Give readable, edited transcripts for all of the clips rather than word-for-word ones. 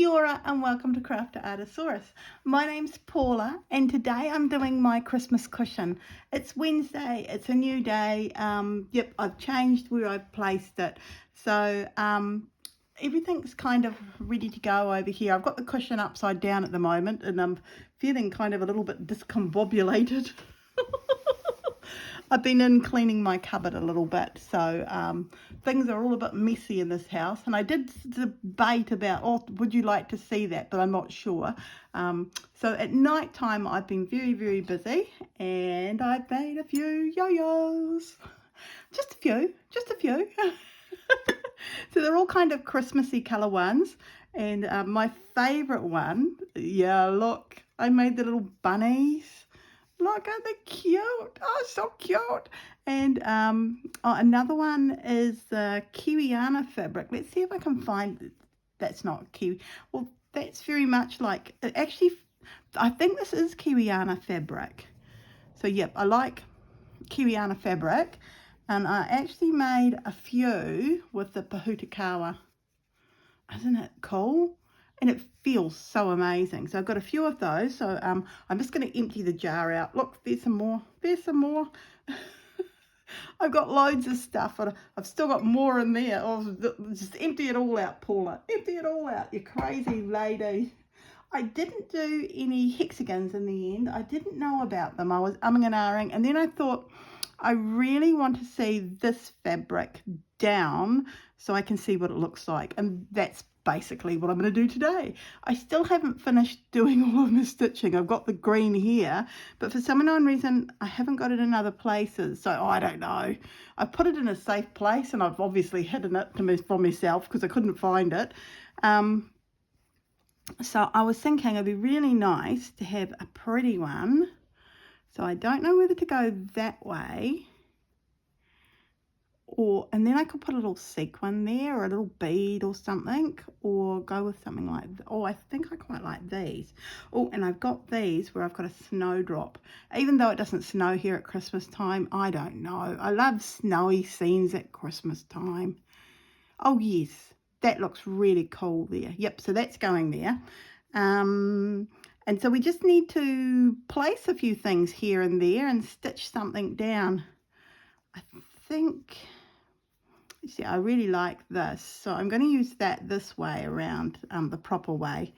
Kia ora and welcome to Crafter Artosaurus. My name's Paula and today I'm doing my Christmas cushion. It's Wednesday, it's a new day. Yep, I've changed where I've placed it. So everything's kind of ready to go over here. I've got the cushion upside down at the moment and I'm feeling kind of a little bit discombobulated. I've been in cleaning my cupboard a little bit, so things are all a bit messy in this house. And I did debate about, oh, would you like to see that? But I'm not sure. So at night time, I've been very, very busy, and I've made a few yo-yos. Just a few. So they're all kind of Christmassy colour ones. And my favourite one, yeah, look, I made the little bunnies. Look, are they cute? Oh, so cute. And another one is Kiwiana fabric. Let's see if I can find, that's not Kiwi. Well, that's very much like, actually, I think this is Kiwiana fabric. So, yep, I like Kiwiana fabric. And I actually made a few with the Pahutakawa. Isn't it cool? And it feels so amazing. So I've got a few of those. So I'm just going to empty the jar out. Look, there's some more. There's some more. I've got loads of stuff, but I've still got more in there. Oh, just empty it all out, Paula. Empty it all out, you crazy lady. I didn't do any hexagons in the end. I didn't know about them. I was umming and ahhing. And then I thought, I really want to see this fabric down so I can see what it looks like. And that's basically what I'm going to do today. I still haven't finished doing all of my stitching. I've got the green here, but for some unknown reason, I haven't got it in other places. So I don't know. I put it in a safe place and I've obviously hidden it from myself because I couldn't find it. So I was thinking it'd be really nice to have a pretty one. So I don't know whether to go that way and then I could put a little sequin there or a little bead or something, or go with something like, I think I quite like these. Oh, and I've got these where I've got a snowdrop. Even though it doesn't snow here at Christmas time, I don't know. I love snowy scenes at Christmas time. Oh yes, that looks really cool there. Yep, so that's going there. And so we just need to place a few things here and there and stitch something down. I think, see, I really like this. So I'm going to use that this way around, the proper way,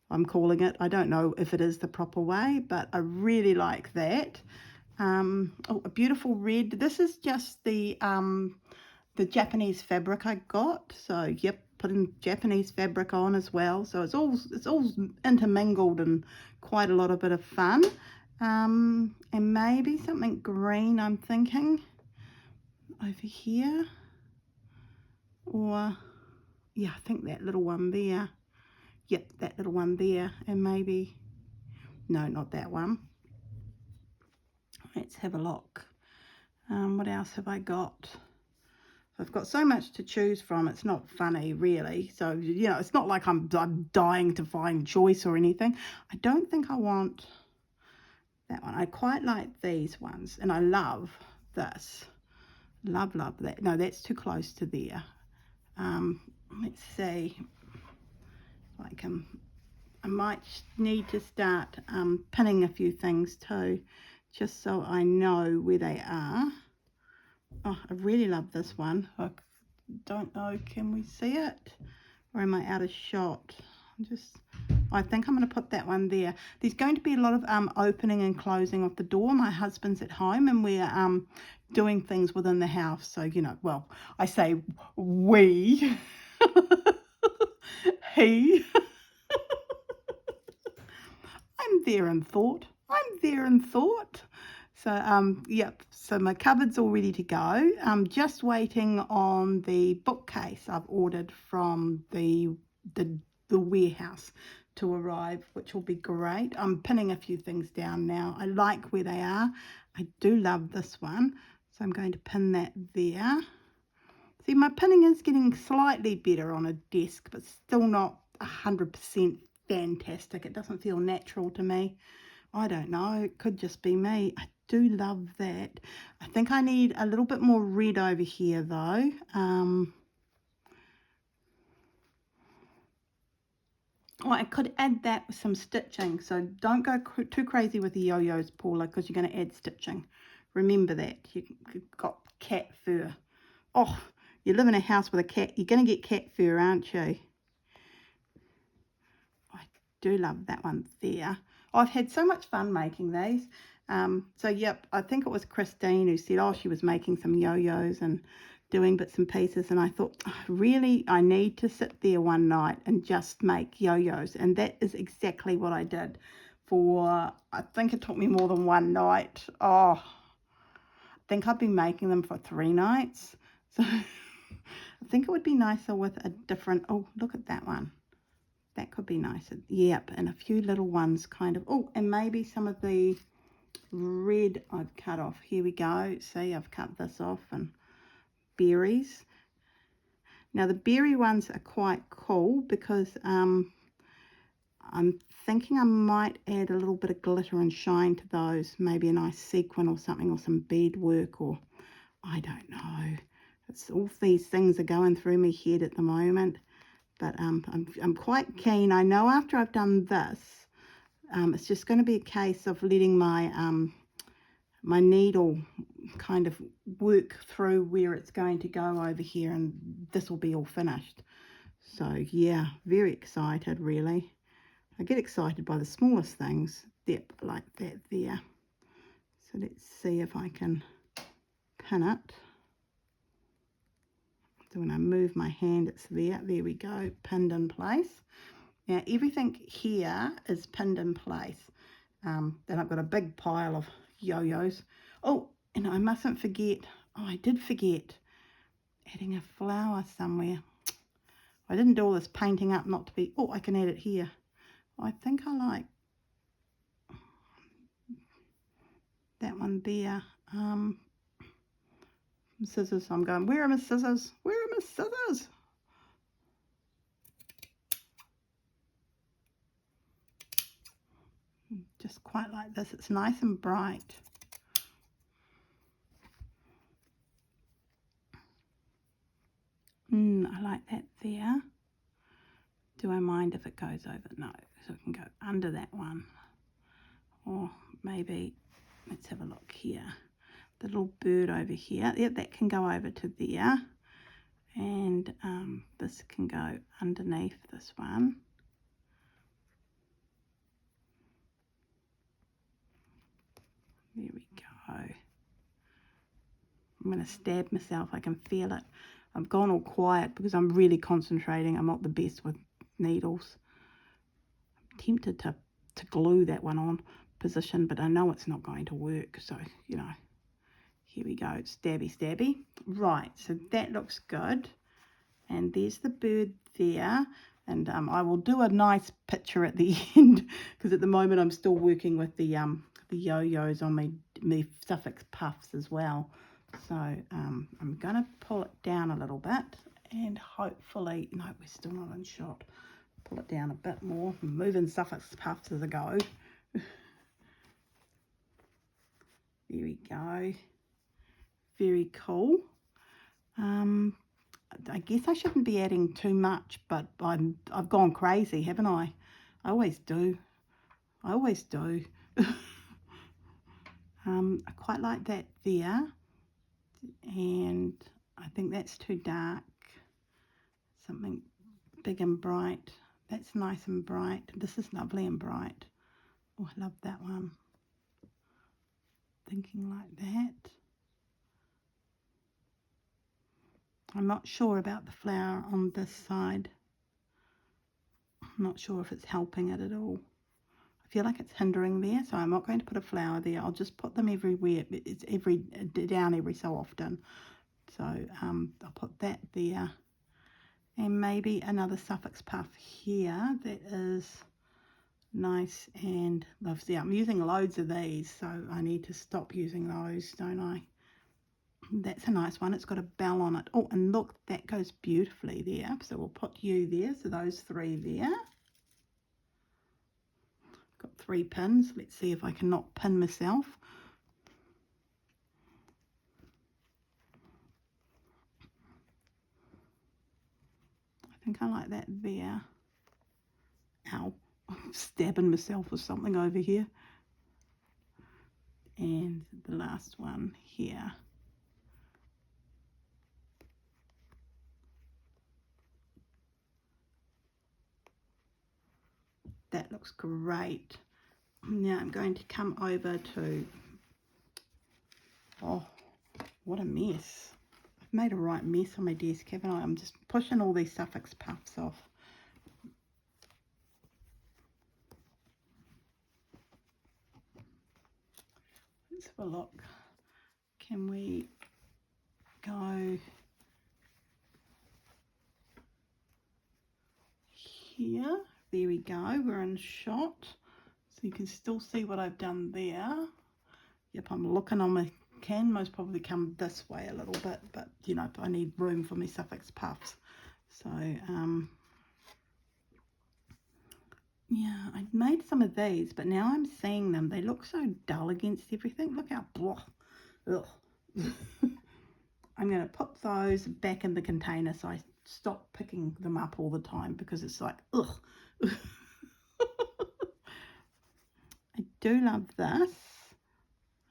I'm calling it. I don't know if it is the proper way, but I really like that. Oh, a beautiful red. This is just the Japanese fabric I got. So, yep, putting Japanese fabric on as well. So it's all intermingled and quite a lot of bit of fun. And maybe something green, I'm thinking, over here. Or, yeah, I think that little one there. Yep, that little one there. And maybe, no, not that one. Let's have a look. What else have I got? I've got so much to choose from, it's not funny really. So, you know, it's not like I'm dying to find choice or anything. I don't think I want that one. I quite like these ones and I love this. Love that. No, that's too close to there. Let's see if I can. I might need to start pinning a few things too, just so I know where they are. Oh, I really love this one. I don't know, can we see it? Or am I out of shot? I think I'm going to put that one there. There's going to be a lot of opening and closing of the door. My husband's at home and we're doing things within the house. So, you know, well, I say we. He. I'm there in thought. So, yep, so my cupboard's all ready to go. I'm just waiting on the bookcase I've ordered from the warehouse to arrive, which will be great. I'm pinning a few things down now. I like where they are. I do love this one, so I'm going to pin that there. See, my pinning is getting slightly better on a desk, but still not 100% fantastic. It doesn't feel natural to me. I don't know, it could just be me. I do love that. I think I need a little bit more red over here though. Oh, I could add that with some stitching, so don't go too crazy with the yo-yos, Paula, because you're going to add stitching. Remember that. You've got cat fur. Oh, you live in a house with a cat, you're going to get cat fur, aren't you? I do love that one there. Oh, I've had so much fun making these. So, yep, I think it was Christine who said, oh, she was making some yo-yos and doing bits and pieces, and I thought, oh, really, I need to sit there one night and just make yo-yos, and that is exactly what I did for, I think it took me more than one night. Oh, I think I've been making them for 3 nights, so I think it would be nicer with a different, oh, look at that one. That could be nicer. Yep, and a few little ones kind of, oh, and maybe some of the red I've cut off. Here we go. See, I've cut this off, and berries. Now the berry ones are quite cool because I'm thinking I might add a little bit of glitter and shine to those. Maybe a nice sequin or something, or some beadwork, or I don't know. It's all these things are going through my head at the moment. But I'm quite keen. I know after I've done this, it's just going to be a case of letting my my needle kind of work through where it's going to go over here, and this will be all finished. So yeah, very excited really. I get excited by the smallest things. Yep, like that there. So let's see if I can pin it. So when I move my hand, it's there. There we go, pinned in place. Now everything here is pinned in place. Then I've got a big pile of yo-yos. Oh, and I mustn't forget, oh, I did forget adding a flower somewhere. I didn't do all this painting up not to be, oh, I can add it here. I think I like that one there. Scissors, I'm going, where are my scissors? Where are my scissors? Just quite like this. It's nice and bright. I like that there. Do I mind if it goes over? No, so it can go under that one. Or maybe, let's have a look here. The little bird over here. Yep, that can go over to there. And this can go underneath this one. There we go. I'm going to stab myself. I can feel it. I've gone all quiet because I'm really concentrating. I'm not the best with needles. I'm tempted to glue that one on position, but I know it's not going to work. So, you know, here we go. Stabby, stabby. Right, so that looks good. And there's the bird there. And I will do a nice picture at the end because at the moment I'm still working with the yo-yos on my suffix puffs as well. So I'm going to pull it down a little bit and hopefully, no, we're still not in shot. Pull it down a bit more. I'm moving suffix puffs as I go. There we go. Very cool. I guess I shouldn't be adding too much, but I've gone crazy, haven't I? I always do. I always do. I quite like that there. And I think that's too dark. Something big and bright. That's nice and bright. This is lovely and bright. Oh, I love that one. Thinking like that. I'm not sure about the flower on this side. I'm not sure if it's helping it at all. I feel like it's hindering there, so I'm not going to put a flower there. I'll just put them everywhere. It's down every so often. So I'll put that there. And maybe another suffix puff here that is nice and lovely. I'm using loads of these, so I need to stop using those, don't I? That's a nice one. It's got a bell on it. Oh, and look, that goes beautifully there. So we'll put you there. So those 3 there. Got 3 pins. Let's see if I can not pin myself. I think I like that there. Ow, I'm stabbing myself with something over here. And the last one here. That looks great. Now I'm going to come over to, oh, what a mess. I've made a right mess on my desk, haven't I? I'm just pushing all these suffix puffs off. Let's have a look. Can we go here? There we go, we're in shot. So you can still see what I've done there. Yep, I'm looking on my, can most probably come this way a little bit, but you know, I need room for my suffix puffs. So, yeah, I made some of these, but now I'm seeing them. They look so dull against everything. Look how blah. Ugh. I'm going to put those back in the container so I stop picking them up all the time because it's like, ugh. I do love this.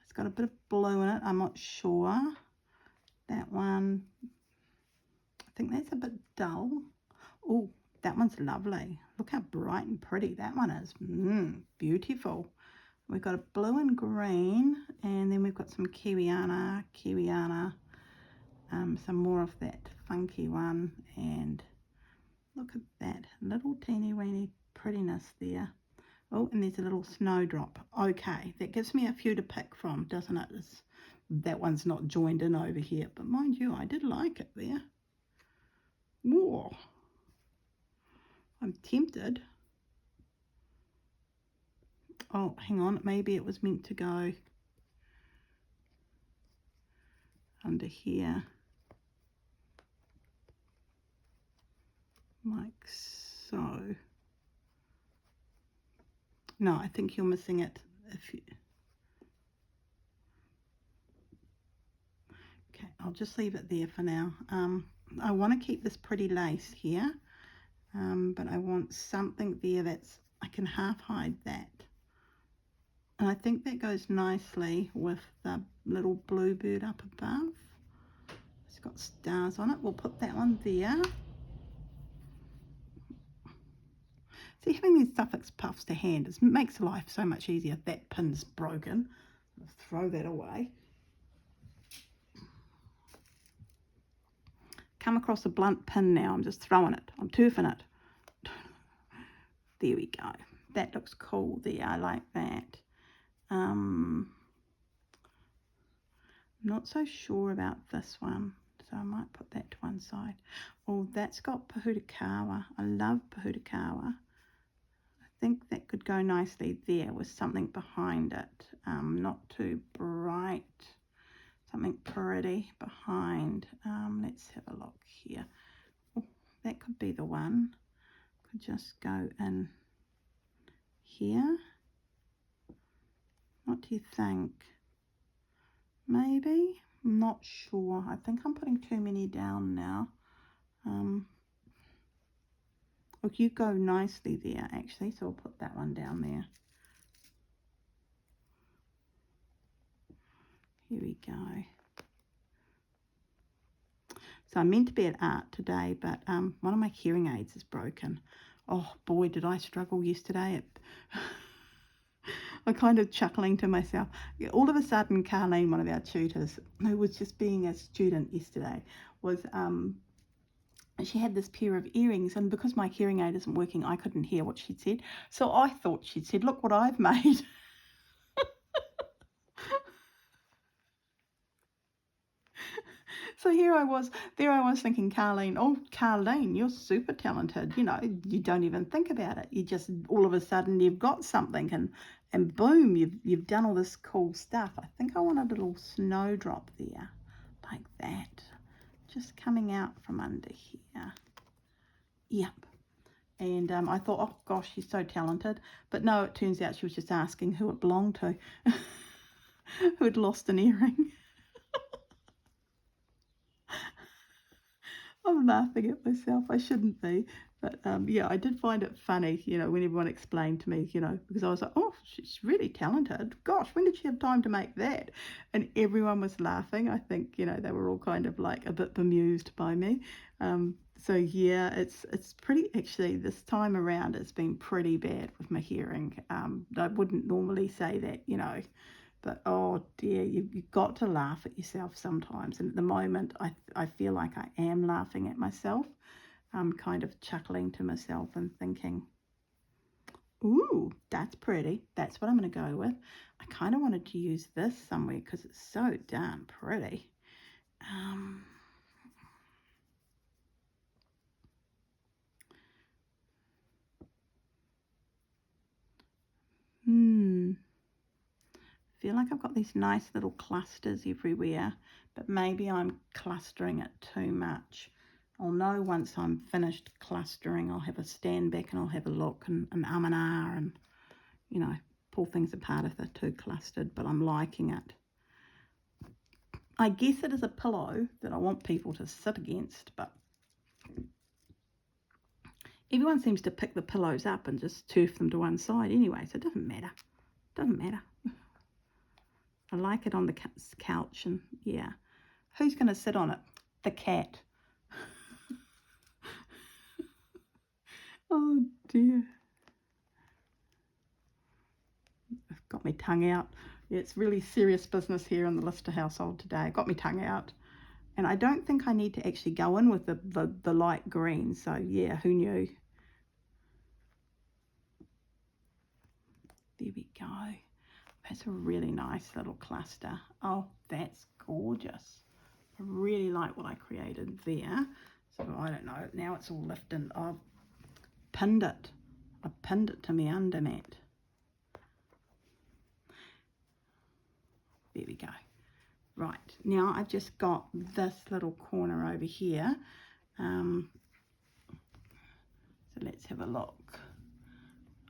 It's got a bit of blue in it. I'm not sure. That one, I think that's a bit dull. Oh, that one's lovely. Look how bright and pretty that one is. Beautiful. We've got a blue and green, and then we've got some Kiwiana, some more of that funky one, and look at that little teeny weeny prettiness there. Oh, and there's a little snowdrop. Okay, that gives me a few to pick from, doesn't it? That one's not joined in over here, but mind you, I did like it there. Whoa, I'm tempted. Oh, hang on, maybe it was meant to go under here, like so. No, I think you're missing it. Okay, I'll just leave it there for now. I want to keep this pretty lace here, but I want something there that's, I can half hide that. And I think that goes nicely with the little bluebird up above. It's got stars on it. We'll put that one there. See, having these suffix puffs to hand makes life so much easier. That pin's broken. I'll throw that away. Come across a blunt pin now. I'm just throwing it. I'm turfing it. There we go. That looks cool there. I like that. Not so sure about this one, so I might put that to one side. Oh, that's got Pahutakawa. I love Pahutakawa. I think that could go nicely there with something behind it. Not too bright. Something pretty behind. Let's have a look here. Oh, that could be the one. Could just go in here. What do you think? Maybe? I'm not sure. I think I'm putting too many down now. Look, you go nicely there actually, so I'll put that one down there. Here we go. So I'm meant to be at art today, but one of my hearing aids is broken. Oh boy, did I struggle yesterday. I'm kind of chuckling to myself. All of a sudden, Carlene, one of our tutors, who was just being a student yesterday, was she had this pair of earrings, and because my hearing aid isn't working, I couldn't hear what she'd said. So I thought she'd said, "Look what I've made." So there I was thinking, Carlene, oh, Carlene, you're super talented. You know, you don't even think about it. You just, all of a sudden, you've got something, and boom, you've done all this cool stuff. I think I want a little snowdrop there, like that, just coming out from under here. Yep. And I thought, oh gosh, she's so talented. But no, it turns out she was just asking who it belonged to, who had lost an earring. I'm laughing at myself. I shouldn't be. But yeah, I did find it funny, when everyone explained to me, because I was like, oh, she's really talented. Gosh, when did she have time to make that? And everyone was laughing. I think, they were all kind of like a bit bemused by me. So yeah, it's pretty, actually, this time around, it's been pretty bad with my hearing. I wouldn't normally say that. But oh dear, you've got to laugh at yourself sometimes. And at the moment, I feel like I am laughing at myself. I'm kind of chuckling to myself and thinking, ooh, that's pretty. That's what I'm going to go with. I kind of wanted to use this somewhere because it's so darn pretty. Feel like I've got these nice little clusters everywhere, but maybe I'm clustering it too much. I'll know once I'm finished clustering. I'll have a stand back and I'll have a look and and and pull things apart if they're too clustered, but I'm liking it. I guess it is a pillow that I want people to sit against, but everyone seems to pick the pillows up and just turf them to one side anyway, so it doesn't matter. Doesn't matter. I like it on the couch, and yeah. Who's going to sit on it? The cat. Oh dear. I've got my tongue out. Yeah, it's really serious business here in the Lister household today. I got my tongue out. And I don't think I need to actually go in with the light green. So yeah, who knew? There we go. That's a really nice little cluster. Oh, that's gorgeous. I really like what I created there. So I don't know. Now it's all lifting. I've pinned it. I pinned it to my undermat. There we go. Right, now I've just got this little corner over here. So let's have a look.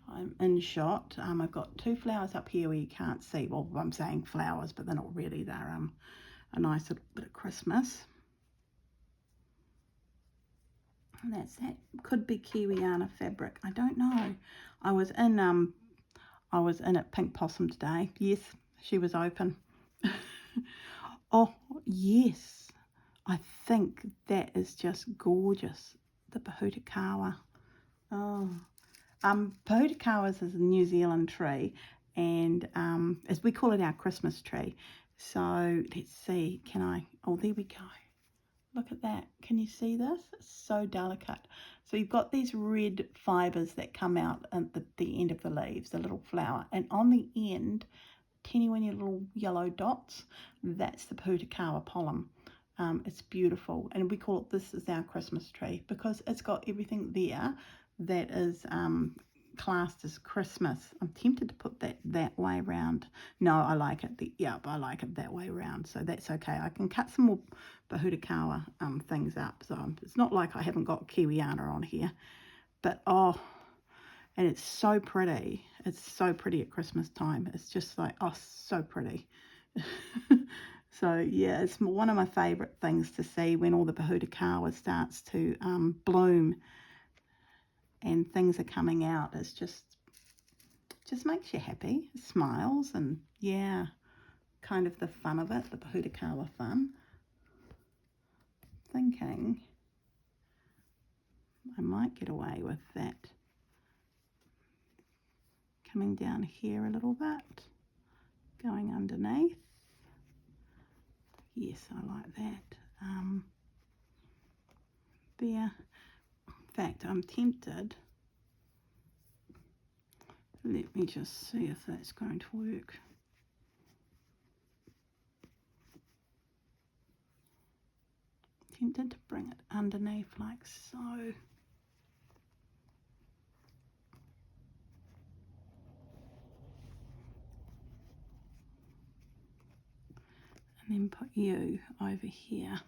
I'm in shot. I've got two flowers up here where you can't see. Well, I'm saying flowers, but they're not really. They're a nice little bit of Christmas. And that could be Kiwiana fabric. I don't know. I was in at Pink Possum today. Yes, she was open. Oh yes, I think that is just gorgeous. The Pahutakawa. Oh, Pahutakawas is a New Zealand tree, and as we call it, our Christmas tree. So let's see. Can I? Oh, there we go. Look at that. Can you see this? It's so delicate. So you've got these red fibres that come out at the end of the leaves, the little flower, and on the end, teeny weeny little yellow dots, that's the Putakawa pollen. It's beautiful, and we call it, this is our Christmas tree, because it's got everything there that is classed as Christmas. I'm tempted to put that way around. No, I like it. I like it that way around, so that's okay. I can cut some more Pahutakawa things up, so it's not like I haven't got Kiwiana on here, but oh, and it's so pretty. It's so pretty at Christmas time. It's just like, oh, so pretty. So yeah, it's one of my favourite things to see when all the Pahutakawa starts to bloom and things are coming out. It's just makes you happy. It smiles, and yeah, kind of the fun of it, the Pahutakawa fun. Thinking I might get away with that. Coming down here a little bit, going underneath. Yes, I like that. There. In fact, I'm tempted. Let me just see if that's going to work. Tempted to bring it underneath like so. And then put you over here.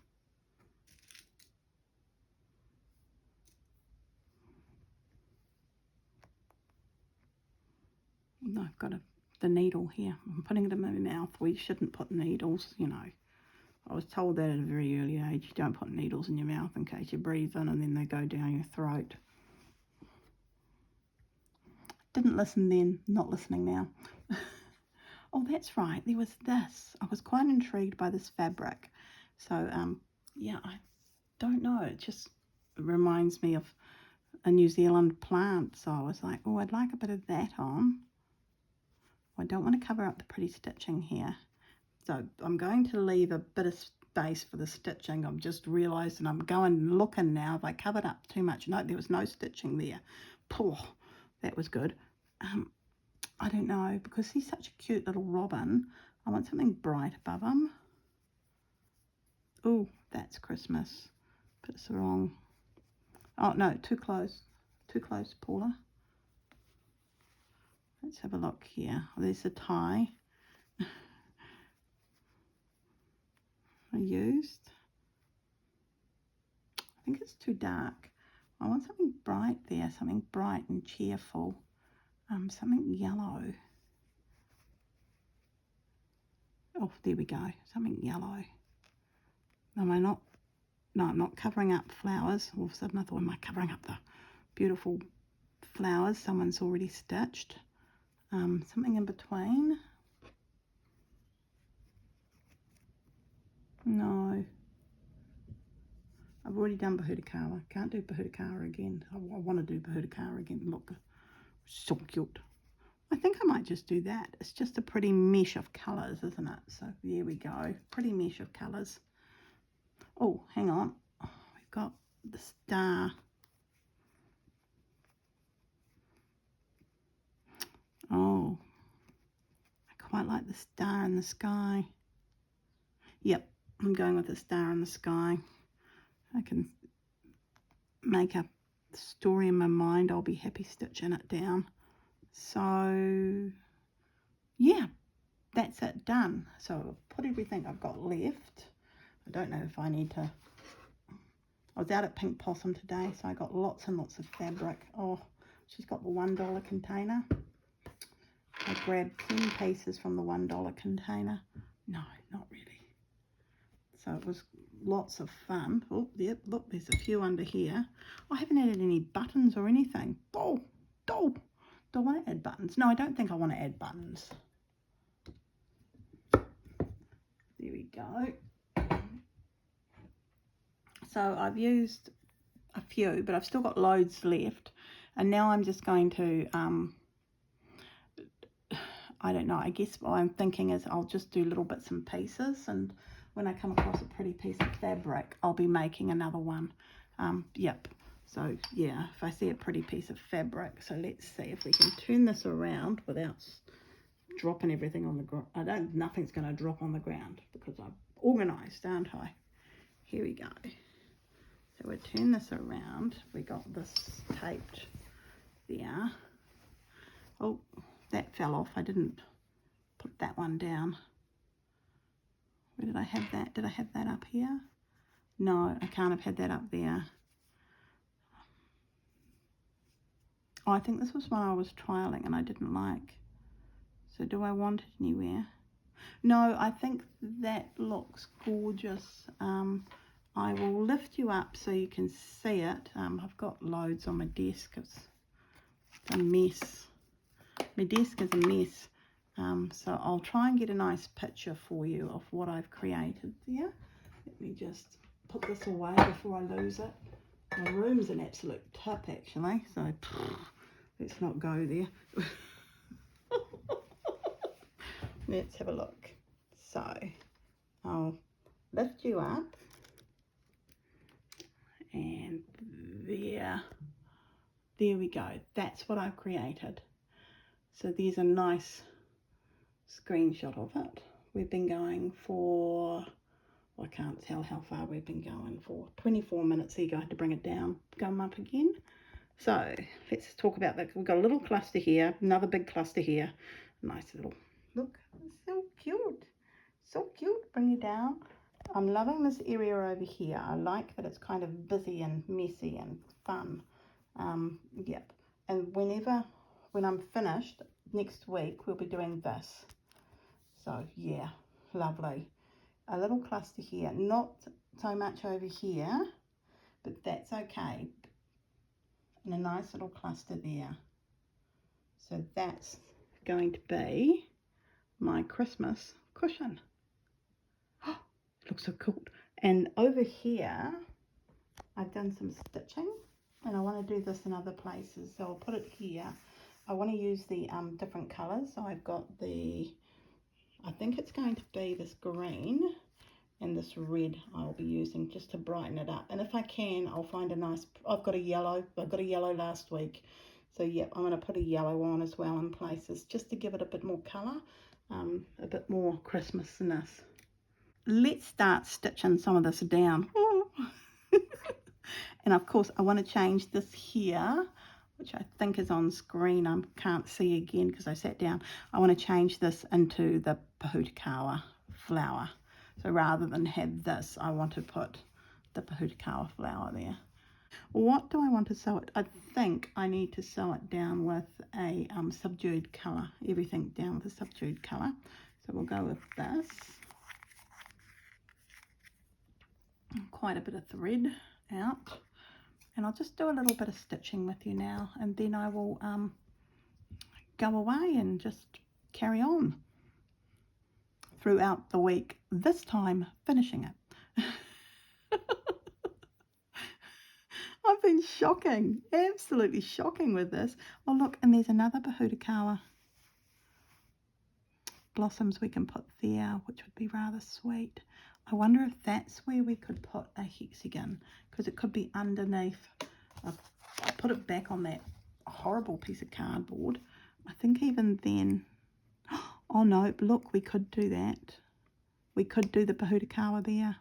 I've got the needle here. I'm putting it in my mouth. We shouldn't put needles, I was told that at a very early age. You don't put needles in your mouth in case you breathe in and then they go down your throat. Didn't listen then, not listening now. Oh, that's right, there was this. I was quite intrigued by this fabric. So, yeah, I don't know. It just reminds me of a New Zealand plant. So I was like, oh, I'd like a bit of that on. I don't want to cover up the pretty stitching here. So I'm going to leave a bit of space for the stitching. I've just realised, and I'm going looking now, if I covered up too much. No, there was no stitching there. Poor, that was good. I don't know, because he's such a cute little robin, I want something bright above him. Oh, that's Christmas, but it's the wrong. Oh, no, too close. Too close, Paula. Let's have a look here. Oh, there's the tie I used. I think it's too dark. I want something bright there, something bright and cheerful. Something yellow. Oh, there we go. Something yellow. Am I not? No, I'm not covering up flowers. All of a sudden I thought, am I covering up the beautiful flowers someone's already stitched? Something in between. No. I've already done Bahudakara. Can't do Bahudakara again. I want to do Bahudakara again. Look, so cute. I think I might just do that. It's just a pretty mesh of colours, isn't it? So there we go. Pretty mesh of colours. Oh, hang on. Oh, we've got the star. Oh, I quite like the star in the sky. Yep, I'm going with the star in the sky. I can make a story in my mind. I'll be happy stitching it down. So, yeah, that's it, done. So I've put everything I've got left. I don't know if I need to. I was out at Pink Possum today, so I got lots and lots of fabric. Oh, she's got the $1 container. I grabbed 10 pieces from the $1 container. No, not really. So it was lots of fun. Oh, yep, look, there's a few under here. I haven't added any buttons or anything. Oh, do I want to add buttons? No, I don't think I want to add buttons. There we go. So I've used a few, but I've still got loads left. And now I'm just going to, I don't know, I guess what I'm thinking is I'll just do little bits and pieces. And when I come across a pretty piece of fabric, I'll be making another one. Yep. So yeah, if I see a pretty piece of fabric, so let's see if we can turn this around without dropping everything on the ground. Nothing's going to drop on the ground because I'm organised, aren't I? Here we go. So we'll turn this around. We got this taped there. Oh, that fell off. I didn't put that one down. Where did I have that? Did I have that up here? No, I can't have had that up there. Oh, I think this was one I was trialing and I didn't like. So do I want it anywhere? No, I think that looks gorgeous. I will lift you up so you can see it. I've got loads on my desk. It's a mess. My desk is a mess. So I'll try and get a nice picture for you of what I've created there. Let me just put this away before I lose it. My room's an absolute tip actually, so let's not go there. Let's have a look. So I'll lift you up, and there we go. That's what I've created. So there's a nice screenshot of it. We've been going for, well, I can't tell how far we've been going for. 24 minutes. There you go. I had to bring it down, come up again. So let's talk about that. We've got a little cluster here, another big cluster here. Nice little, look, so cute. So cute. Bring it down. I'm loving this area over here. I like that it's kind of busy and messy and fun. Yep. And when I'm finished, next week we'll be doing this. So yeah, lovely. a little cluster here, not so much over here, but that's okay, and a nice little cluster there. So that's going to be my Christmas cushion. Oh, it looks so cool. And over here I've done some stitching, and I want to do this in other places, so I'll put it here. I want to use the different colours. So I've got the, I think it's going to be this green and this red I'll be using just to brighten it up. And if I can, I'll find a nice, I've got a yellow last week. So yeah, I'm going to put a yellow on as well in places just to give it a bit more colour, a bit more Christmasness. Let's start stitching some of this down. And of course I want to change this here, which I think is on screen. I can't see again because I sat down. I want to change this into the Pahutakawa flower. So rather than have this, I want to put the Pahutakawa flower there. What do I want to sew it? I think I need to sew it down with a subdued colour. Everything down with a subdued colour. So we'll go with this. Quite a bit of thread out. And I'll just do a little bit of stitching with you now, and then I will go away and just carry on throughout the week, this time finishing it. I've been shocking, absolutely shocking with this. Oh look, and there's another Pahutakawa blossoms we can put there, which would be rather sweet. I wonder if that's where we could put a hexagon, because it could be underneath. I'll put it back on that horrible piece of cardboard. I think even then, oh no, look, we could do that. We could do the Pahutakawa there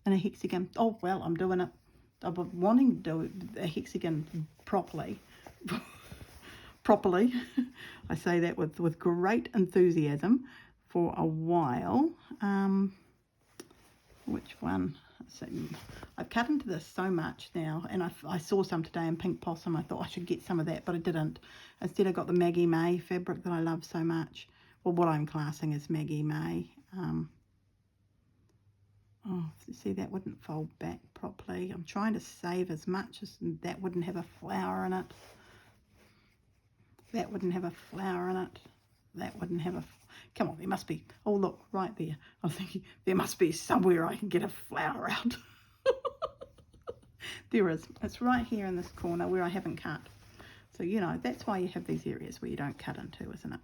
in a hexagon. Oh well, I'm doing it. I've been wanting to do a hexagon properly. Properly. I say that with great enthusiasm for a while. Which one? So I've cut into this so much now, and I saw some today in Pink Possum. I thought I should get some of that, but I didn't. Instead I got the Maggie May fabric that I love so much. Well, what I'm classing as Maggie May. Oh, see, that wouldn't fold back properly. I'm trying to save as much as that wouldn't have a flower in it. That wouldn't have a flower in it. That wouldn't have a... Come on, there must be... Oh, look, right there. I'm thinking there must be somewhere I can get a flower out. There is. It's right here in this corner where I haven't cut. So, you know, that's why you have these areas where you don't cut into, isn't it?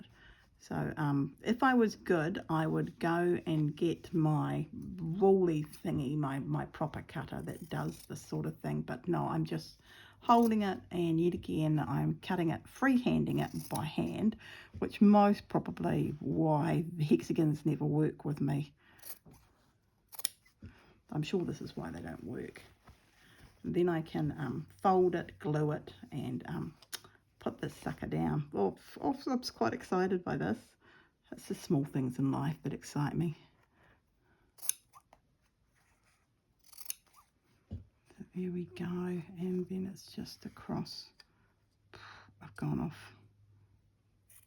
So if I was good, I would go and get my ruly thingy, my proper cutter that does this sort of thing. But no, I'm just holding it, and yet again I'm cutting it, freehanding it by hand, which most probably why the hexagons never work with me. I'm sure this is why they don't work. And then I can fold it, glue it, and put this sucker down. Oh, I'm quite excited by this. It's the small things in life that excite me. So there we go, and then it's just across. I've gone off.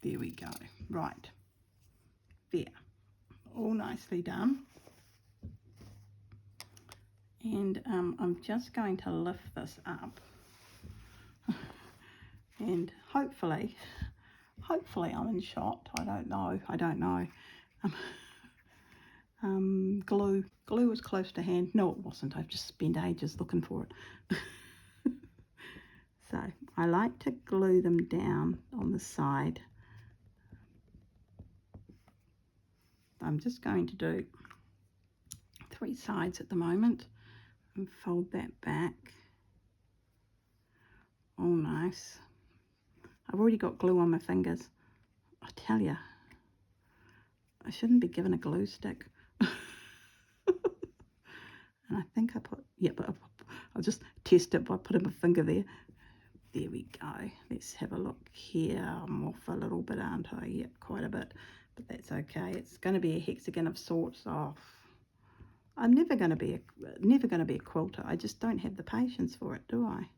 There we go. Right. There. All nicely done. And I'm just going to lift this up. And hopefully I'm in shot. I don't know. Glue was close to hand. No, it wasn't. I've just spent ages looking for it. So I like to glue them down on the side. I'm just going to do 3 sides at the moment and fold that back. Oh, nice. I've already got glue on my fingers. I tell you, I shouldn't be given a glue stick. And I think I put, yeah, but I'll just test it by putting my finger there. There we go. Let's have a look here. I'm off a little bit, aren't I? Yep, quite a bit, but that's okay. It's going to be a hexagon of sorts. Oh, I'm never going to be a quilter. I just don't have the patience for it, do I?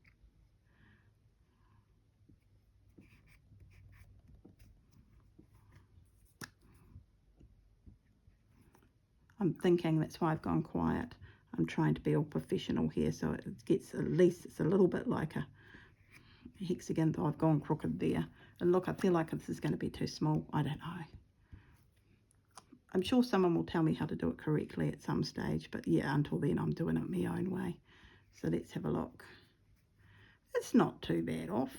I'm thinking that's why I've gone quiet. I'm trying to be all professional here, so it gets, at least it's a little bit like a hexagon, though I've gone crooked there. And look, I feel like this is going to be too small. I don't know. I'm sure someone will tell me how to do it correctly at some stage, but yeah, until then I'm doing it my own way. So let's have a look. It's not too bad off.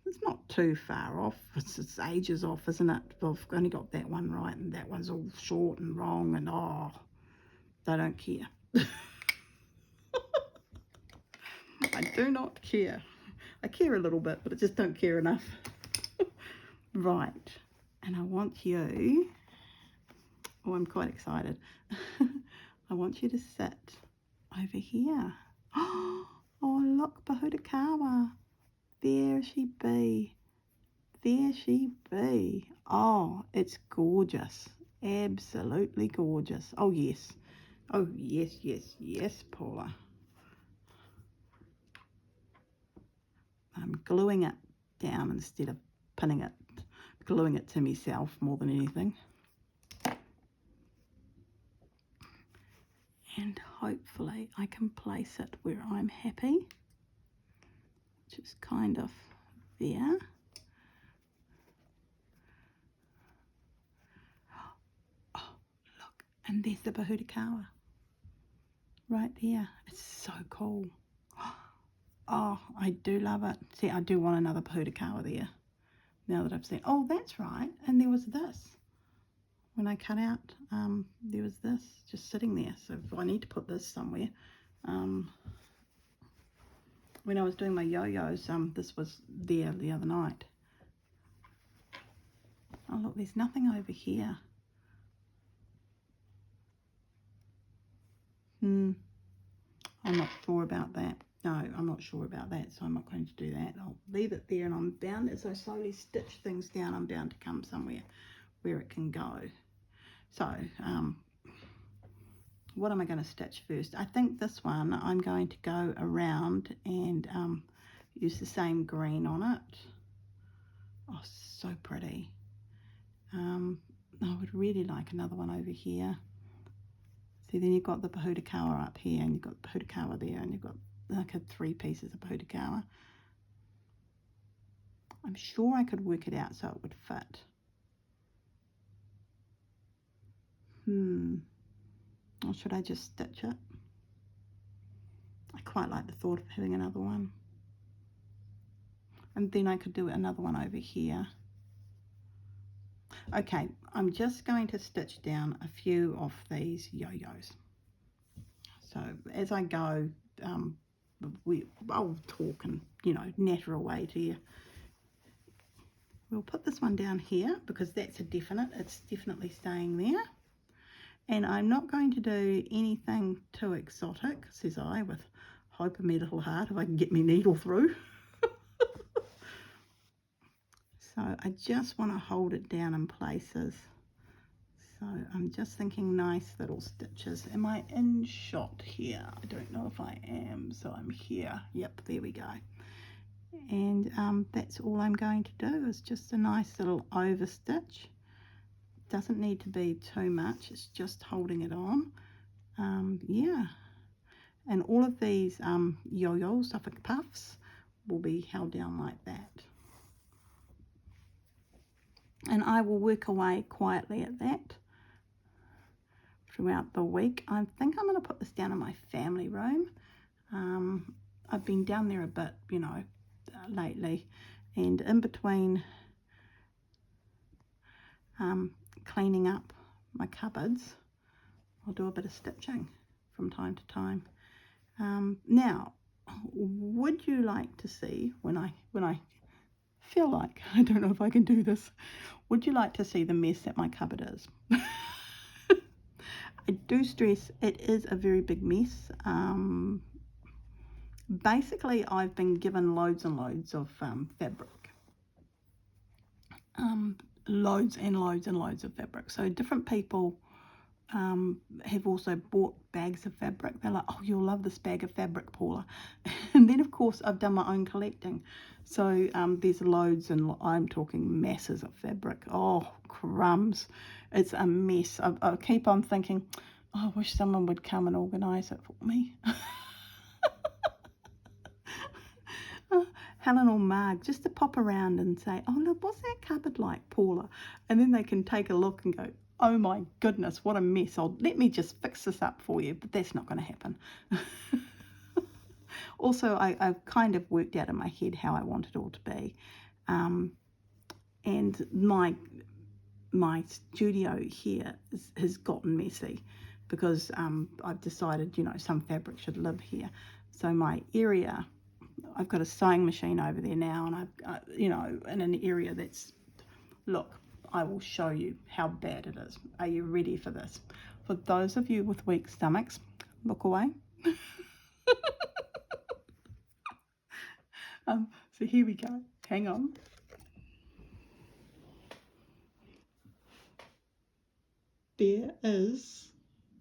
It's not too far off. It's ages off, isn't it? I've only got that one right, and that one's all short and wrong, and oh, I don't care. I do not care. I care a little bit, but I just don't care enough. Right, and I want you, oh, I'm quite excited. I want you to sit over here. Oh, look, Pahutakawa. There she be. There she be. Oh, it's gorgeous. Absolutely gorgeous. Oh, yes. Oh, yes, yes, yes, Paula. I'm gluing it down instead of pinning it. Gluing it to myself more than anything. And hopefully I can place it where I'm happy. Which is kind of there. Oh, look. And there's the Pahutakawa. Right there. It's so cool. Oh, I do love it. See, I do want another Pahutakawa there. Now that I've seen. Oh, that's right. And there was this. When I cut out, there was this just sitting there. So I need to put this somewhere. When I was doing my yo-yos, this was there the other night. Oh, look, there's nothing over here. I'm not sure about that. No, I'm not sure about that, so I'm not going to do that. I'll leave it there, and I'm bound, as I slowly stitch things down, I'm bound to come somewhere where it can go. So, what am I going to stitch first? I think this one I'm going to go around and use the same green on it. Oh, so pretty. I would really like another one over here. See, then you've got the Pahutakawa up here, and you've got the Pahutakawa there, and you've got like 3 pieces of Pahutakawa. I'm sure I could work it out so it would fit. Or should I just stitch it? I quite like the thought of having another one. And then I could do another one over here. Okay, I'm just going to stitch down a few of these yo-yos. So as I go, I'll talk and, you know, natter away to you. We'll put this one down here because that's a definite. It's definitely staying there. And I'm not going to do anything too exotic, says I, with hope in my little heart if I can get my needle through. So I just want to hold it down in places. So I'm just thinking nice little stitches. Am I in shot here? I don't know if I am, so I'm here. Yep, there we go. And that's all I'm going to do is just a nice little over stitch. Doesn't need to be too much, it's just holding it on. Yeah, and all of these yo-yo Suffolk puffs will be held down like that. And I will work away quietly at that throughout the week. I think I'm going to put this down in my family room. I've been down there a bit, you know, lately, and in between cleaning up my cupboards, I'll do a bit of stitching from time to time. Now, would you like to see when I feel like, I don't know if I can do this, would you like to see the mess that my cupboard is? I do stress it is a very big mess. Basically, I've been given loads and loads of fabric. Loads and loads and loads of fabric. So different people have also bought bags of fabric. They're like, oh, you'll love this bag of fabric, Paula. And then, of course, I've done my own collecting. So there's loads, and I'm talking masses of fabric. Oh, crumbs. It's a mess. I keep on thinking, oh, I wish someone would come and organise it for me. Helen or Marg, just to pop around and say, oh, look, what's that cupboard like, Paula? And then they can take a look and go, oh my goodness, what a mess. Let me just fix this up for you, but that's not going to happen. Also, I've kind of worked out in my head how I want it all to be. And my studio here has gotten messy because I've decided, some fabric should live here. So my area, I've got a sewing machine over there now, and in an area that's, look, I will show you how bad it is. Are you ready for this? For those of you with weak stomachs, look away. So here we go. Hang on. There is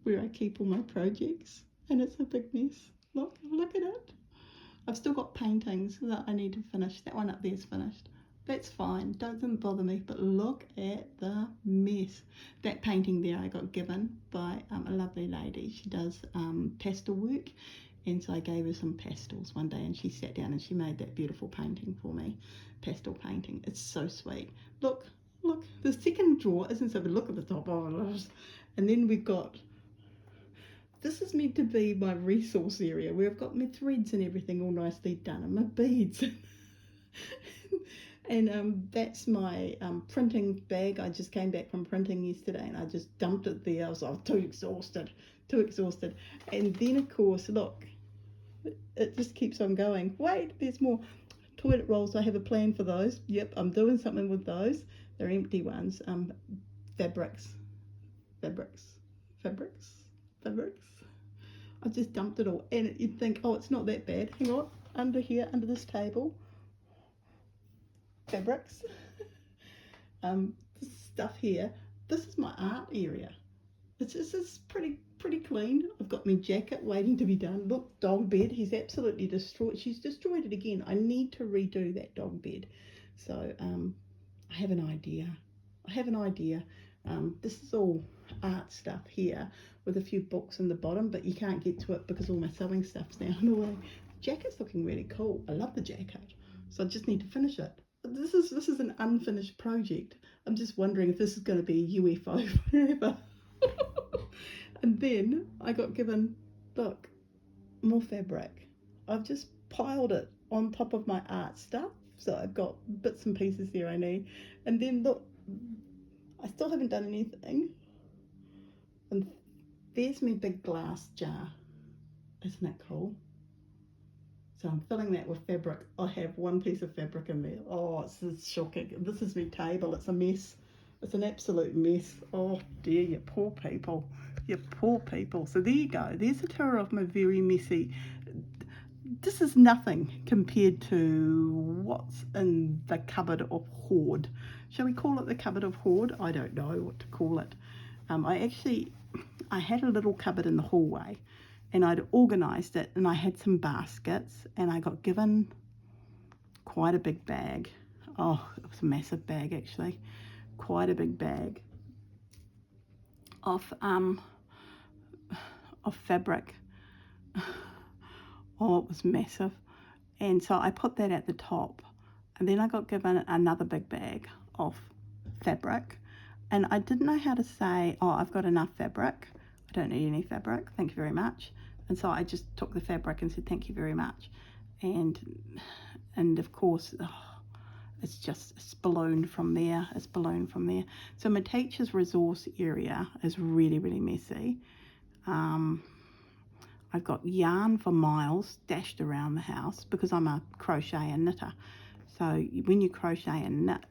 where I keep all my projects, and it's a big mess. Look at it. I've still got paintings that I need to finish. That one up there is finished. That's fine, doesn't bother me, but look at the mess. That painting there I got given by a lovely lady. She does pastel work, and so I gave her some pastels one day, and she sat down and she made that beautiful painting for me. Pastel painting. It's so sweet. Look, the second drawer isn't so, but look at the top of it. And then we've got, this is meant to be my resource area where I've got my threads and everything all nicely done, and my beads. And that's my printing bag. I just came back from printing yesterday, and I just dumped it there. I was too exhausted. And then, of course, look, it just keeps on going. Wait, there's more. Toilet rolls, I have a plan for those. Yep, I'm doing something with those. They're empty ones. Fabrics. I just dumped it all, and you'd think, oh, it's not that bad. Hang on, under here, under this table, fabrics. This stuff here. This is my art area. It's pretty clean. I've got my jacket waiting to be done. Look, dog bed. He's absolutely destroyed. She's destroyed it again. I need to redo that dog bed. So I have an idea. This is all art stuff here with a few books in the bottom, but you can't get to it because all my sewing stuff's down the way. The jacket's looking really cool. I love the jacket. So I just need to finish it. This is an unfinished project. I'm just wondering if this is going to be a UFO forever. And then I got given, look, more fabric. I've just piled it on top of my art stuff. So I've got bits and pieces there I need. And then look, I still haven't done anything. And there's my big glass jar. Isn't that cool? So I'm filling that with fabric. I have one piece of fabric in there. Oh, it's shocking. This is my table. It's a mess. It's an absolute mess. Oh dear, you poor people. So there you go. There's a tour of my very messy. This is nothing compared to what's in the cupboard of hoard. Shall we call it the cupboard of hoard? I don't know what to call it. I had a little cupboard in the hallway, and I'd organised it, and I had some baskets, and I got given quite a big bag. Oh, it was a massive bag actually. Quite a big bag of fabric. Oh, it was massive. And so I put that at the top, and then I got given another big bag of fabric, and I didn't know how to say, oh, I've got enough fabric. I don't need any fabric. Thank you very much. And so I just took the fabric and said, thank you very much. And of course, it's ballooned from there. So my teacher's resource area is really, really messy. I've got yarn for miles stashed around the house because I'm a crochet and knitter. So when you crochet and knit,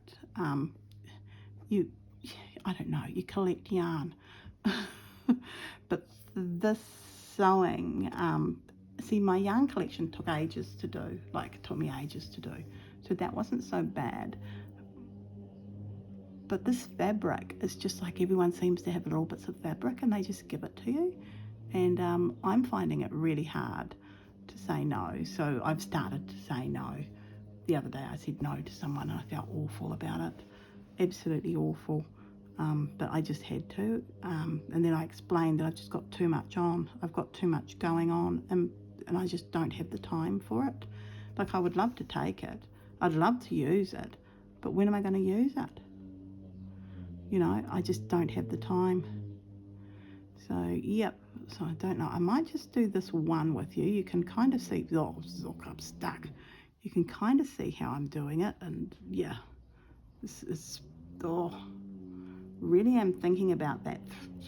you collect yarn. But this sewing, see, my yarn collection took ages to do. It took me ages to do. So that wasn't so bad. But this fabric is just like everyone seems to have little bits of fabric and they just give it to you. And I'm finding it really hard to say no. So I've started to say no. The other day I said no to someone and I felt awful about it. Absolutely awful. But I just had to. And then I explained that I've just got too much on. I've got too much going on and I just don't have the time for it. Like, I would love to take it. I'd love to use it. But when am I going to use it? You know, I just don't have the time. So, yep. So I don't know. I might just do this one with you. You can kind of see, oh, look, I'm stuck. You can kind of see how I'm doing it. And yeah, this is, oh, really am thinking about that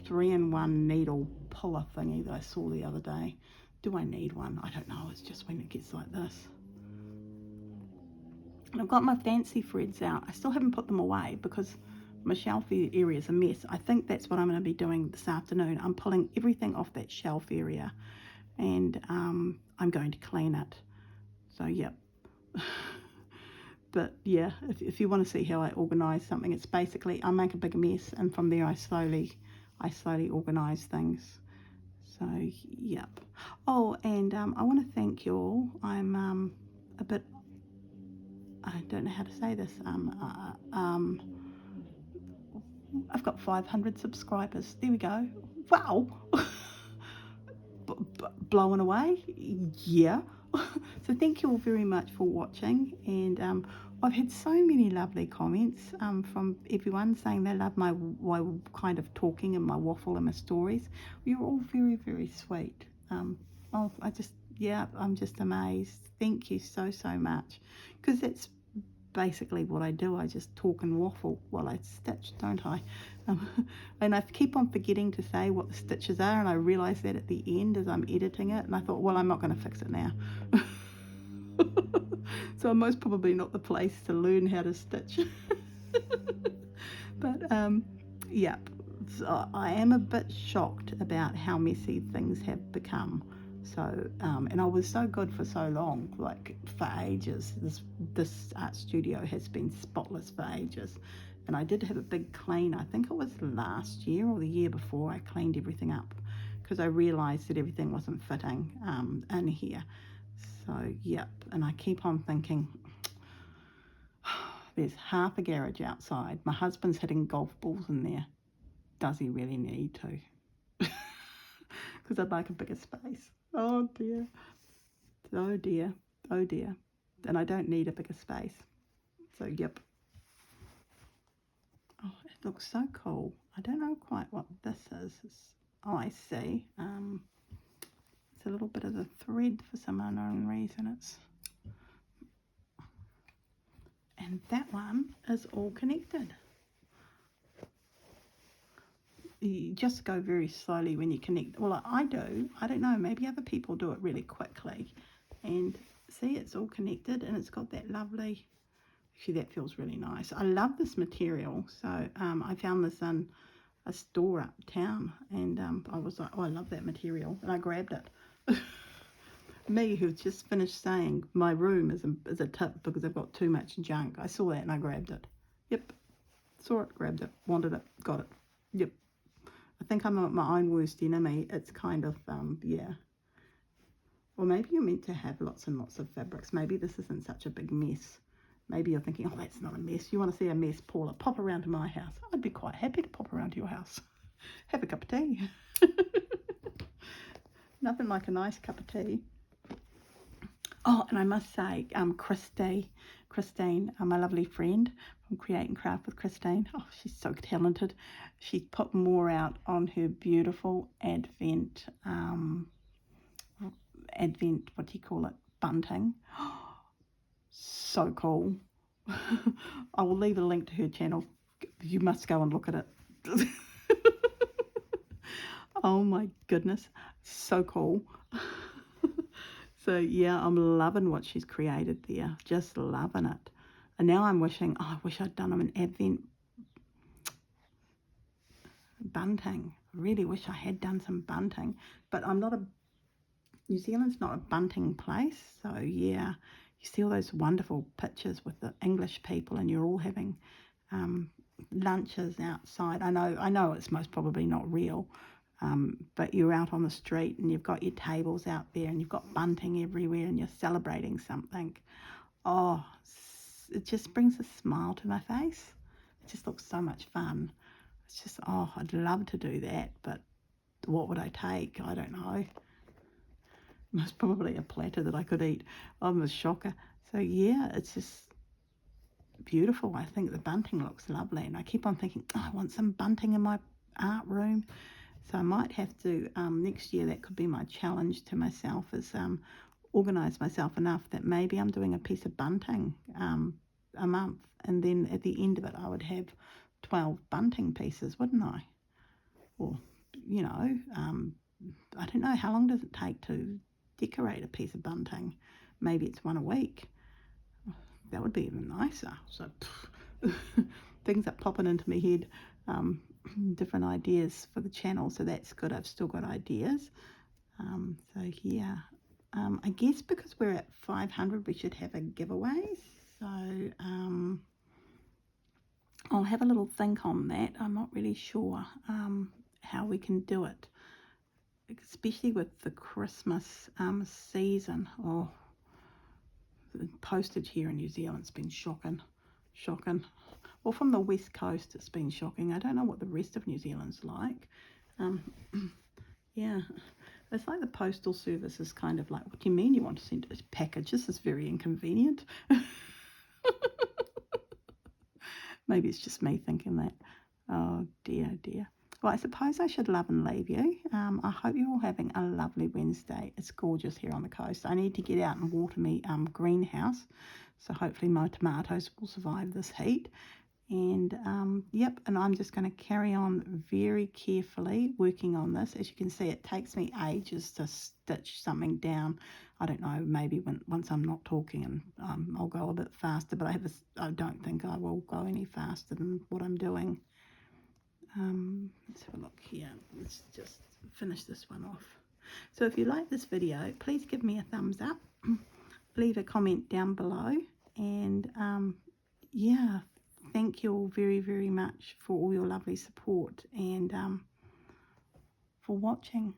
3-in-1 needle puller thingy that I saw the other day. Do I need one? I don't know. It's just when it gets like this. And I've got my fancy threads out. I still haven't put them away because my shelf area is a mess. I think that's what I'm going to be doing this afternoon. I'm pulling everything off that shelf area and I'm going to clean it. So, yep. But yeah, if you want to see how I organise something, it's basically I make a big mess and from there I slowly organise things. So, yep. Oh, and I want to thank you all. I'm a bit, I don't know how to say this. I've got 500 subscribers. There we go. Wow. Blown away. Yeah. So thank you all very much for watching. And I've had so many lovely comments from everyone saying they love my kind of talking and my waffle and my stories. You're all very, very sweet. Oh, I'm just amazed. Thank you so, so much. Because that's basically what I do. I just talk and waffle while I stitch, don't I? And I keep on forgetting to say what the stitches are, and I realise that at the end as I'm editing it, and I thought, well, I'm not going to fix it now. So I'm most probably not the place to learn how to stitch. But yeah, so I am a bit shocked about how messy things have become. So and I was so good for so long, like for ages. This art studio has been spotless for ages, and I did have a big clean. I think it was last year or the year before. I cleaned everything up because I realised that everything wasn't fitting in here. So yep, and I keep on thinking, there's half a garage outside. My husband's hitting golf balls in there. Does he really need to? Because I'd like a bigger space. Oh dear. Oh dear. Oh dear. And I don't need a bigger space. So yep. Oh, it looks so cool. I don't know quite what this is. Oh, I see. It's a little bit of a thread for some unknown reason. And that one is all connected. You just go very slowly when you connect. Well, I do. I don't know. Maybe other people do it really quickly. And see, it's all connected and it's got that lovely, actually that feels really nice. I love this material. So I found this in a store uptown and I was like, oh, I love that material. And I grabbed it. Me, who's just finished saying my room is a tip because I've got too much junk. I saw that and I grabbed it. Yep. Saw it, grabbed it, wanted it, got it. Yep. I think I'm my own worst enemy. It's kind of, yeah. Or maybe you're meant to have lots and lots of fabrics. Maybe this isn't such a big mess. Maybe you're thinking, oh, that's not a mess. You want to see a mess, Paula? Pop around to my house. I'd be quite happy to pop around to your house. Have a cup of tea. Nothing like a nice cup of tea. Oh, and I must say, Christine, my lovely friend from Create and Craft with Christine. Oh, she's so talented. She put more out on her beautiful Advent, what do you call it, bunting. So cool. I will leave a link to her channel. You must go and look at it. Oh my goodness, so cool. So yeah, I'm loving what she's created there. Just loving it. And now I'm wishing, oh, I wish I'd done an Advent bunting. I really wish I had done some bunting. But New Zealand's not a bunting place. So yeah, you see all those wonderful pictures with the English people and you're all having lunches outside. I know it's most probably not real, but you're out on the street and you've got your tables out there and you've got bunting everywhere and you're celebrating something. Oh, it just brings a smile to my face. It just looks so much fun. It's just, oh, I'd love to do that, but what would I take? I don't know. Most probably a platter that I could eat. I'm a shocker. So yeah, it's just beautiful. I think the bunting looks lovely, and I keep on thinking, oh, I want some bunting in my art room. So I might have to, next year, that could be my challenge to myself, is organise myself enough that maybe I'm doing a piece of bunting a month, and then at the end of it I would have 12 bunting pieces, wouldn't I? Or, you know, I don't know, how long does it take to decorate a piece of bunting? Maybe it's one a week. That would be even nicer. So things are popping into my head, different ideas for the channel, so that's good. I've still got ideas. So yeah, I guess because we're at 500 we should have a giveaway, so I'll have a little think on that. I'm not really sure how we can do it, especially with the Christmas season. Oh, the postage here in New Zealand's been shocking. Well, from the west coast it's been shocking. I don't know what the rest of New Zealand's like. Yeah, it's like the postal service is kind of like, what do you mean you want to send a package? This is very inconvenient. Maybe it's just me thinking that. Oh dear, dear. Well, I suppose I should love and leave you. I hope you're all having a lovely Wednesday. It's gorgeous here on the coast. I need to get out and water me greenhouse, so hopefully my tomatoes will survive this heat. And yep, and I'm just going to carry on very carefully working on this. As you can see, it takes me ages to stitch something down. I don't know, maybe once I'm not talking, and I'll go a bit faster, but I don't think I will go any faster than what I'm doing. Let's have a look here. Let's just finish this one off. So if you like this video, please give me a thumbs up, leave a comment down below, and yeah, thank you all very, very much for all your lovely support and for watching.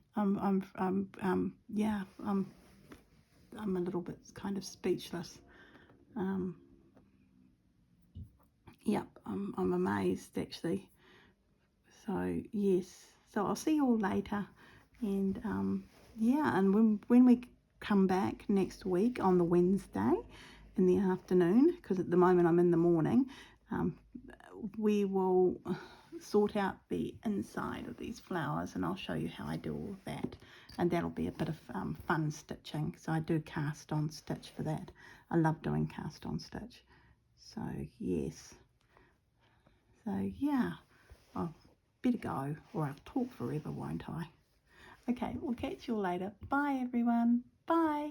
Yeah, I'm a little bit kind of speechless. Yep, I'm amazed actually. So yes, so I'll see you all later, and yeah, and when we come back next week on the Wednesday in the afternoon, because at the moment I'm in the morning, we will sort out the inside of these flowers, and I'll show you how I do all of that, and that'll be a bit of fun stitching. So I do cast on stitch for that. I love doing cast on stitch. So yes, so yeah, I'll better go or I'll talk forever, won't I? Okay, we'll catch you all later. Bye everyone. Bye.